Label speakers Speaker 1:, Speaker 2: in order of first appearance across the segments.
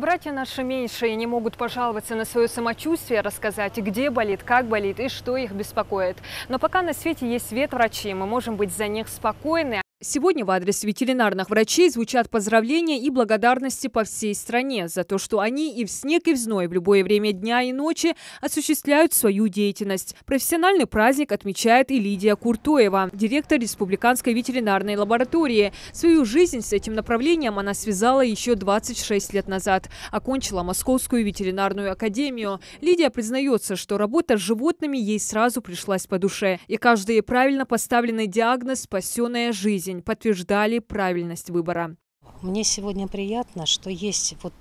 Speaker 1: Братья наши меньшие не могут пожаловаться на свое самочувствие, рассказать, где болит, как болит и что их беспокоит. Но пока на свете есть ветврачи, мы можем быть за них спокойны. Сегодня в адрес ветеринарных врачей звучат поздравления и благодарности по всей стране за то, что они и в снег, и в зной в любое время дня и ночи осуществляют свою деятельность. Профессиональный праздник отмечает и Лидия Куртоева, директор Республиканской ветеринарной лаборатории. Свою жизнь с этим направлением она связала еще 26 лет назад. Окончила Московскую ветеринарную академию. Лидия признается, что работа с животными ей сразу пришлась по душе. И каждый правильно поставленный диагноз – спасенная жизнь. Подтверждали правильность выбора.
Speaker 2: Мне сегодня приятно, что есть вот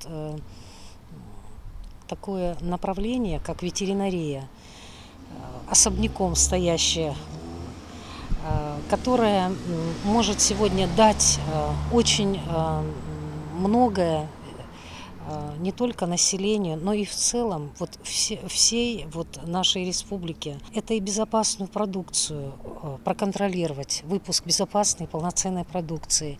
Speaker 2: такое направление, как ветеринария, особняком стоящее, которое может сегодня дать очень многое не только населению, но и в целом вот всей вот нашей республике. Это и безопасную продукцию проконтролировать, выпуск безопасной полноценной продукции.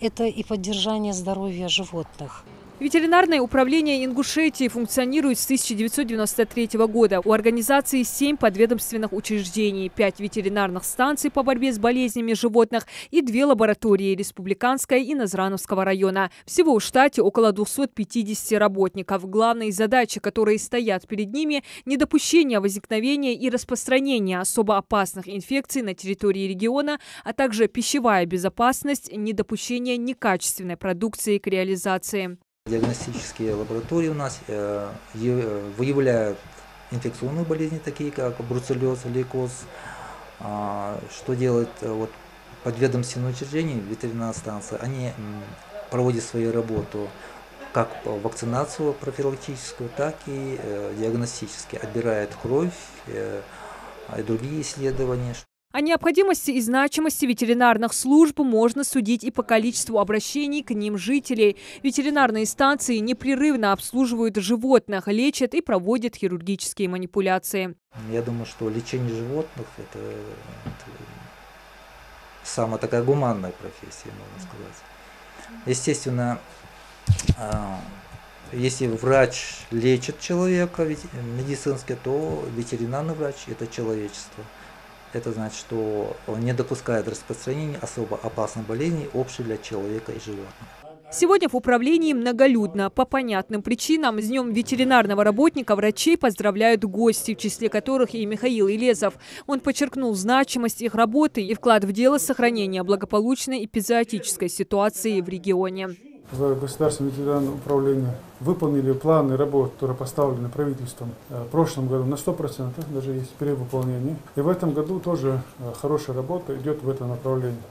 Speaker 2: Это и поддержание здоровья животных.
Speaker 1: Ветеринарное управление Ингушетии функционирует с 1993 года. У организации 7 подведомственных учреждений, 5 ветеринарных станций по борьбе с болезнями животных и 2 лаборатории Республиканского и Назрановского района. Всего в штате около 250 работников. Главные задачи, которые стоят перед ними – недопущение возникновения и распространения особо опасных инфекций на территории региона, а также пищевая безопасность, недопущение некачественной продукции к реализации.
Speaker 3: Диагностические лаборатории у нас выявляют инфекционные болезни, такие как бруцеллез, лейкоз. Что делает подведомственные учреждения, ветеринарная станция? Они проводят свою работу как вакцинацию профилактическую, так и диагностически. Отбирают кровь и другие исследования.
Speaker 1: О необходимости и значимости ветеринарных служб можно судить и по количеству обращений к ним жителей. Ветеринарные станции непрерывно обслуживают животных, лечат и проводят хирургические манипуляции.
Speaker 3: Я думаю, что лечение животных – это самая такая гуманная профессия, можно сказать. Естественно, если врач лечит человека медицински, то ветеринарный врач – это человечество. Это значит, что он не допускает распространения особо опасных болезней общей для человека и животных.
Speaker 1: Сегодня в управлении многолюдно. По понятным причинам с Днем ветеринарного работника врачей поздравляют гости, в числе которых и Михаил Елезов. Он подчеркнул значимость их работы и вклад в дело сохранения благополучной эпизоотической ситуации в регионе.
Speaker 4: В Государственном ветеринарном управлении выполнили планы работ, которые поставлены правительством в прошлом году на 100%, даже есть перевыполнение. И в этом году тоже хорошая работа идет в этом направлении.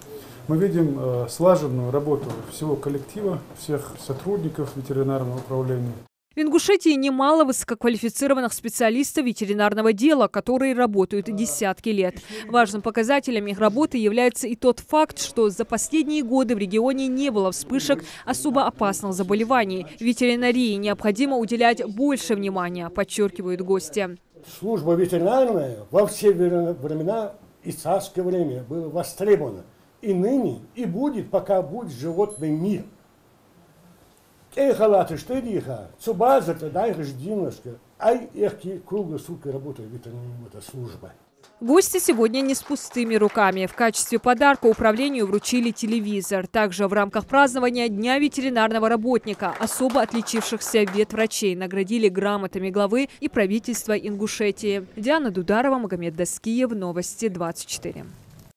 Speaker 4: Мы видим слаженную работу всего коллектива, всех сотрудников ветеринарного управления.
Speaker 1: В Ингушетии немало высококвалифицированных специалистов ветеринарного дела, которые работают десятки лет. Важным показателем их работы является и тот факт, что за последние годы в регионе не было вспышек особо опасных заболеваний. Ветеринарии необходимо уделять больше внимания, подчеркивают гости.
Speaker 5: Служба ветеринарная во все времена и царское время была востребована. И ныне, и будет, пока будет животный мир. Халаты, что диха, цубаза-то дай рожденочка, ай эхки круглые сутки работает ветеринарная служба.
Speaker 1: Гости сегодня не с пустыми руками. В качестве подарка управлению вручили телевизор. Также в рамках празднования Дня ветеринарного работника особо отличившихся ветврачей наградили грамотами главы и правительства Ингушетии. Диана Дударова, Магомед Даскиев, Новости 24.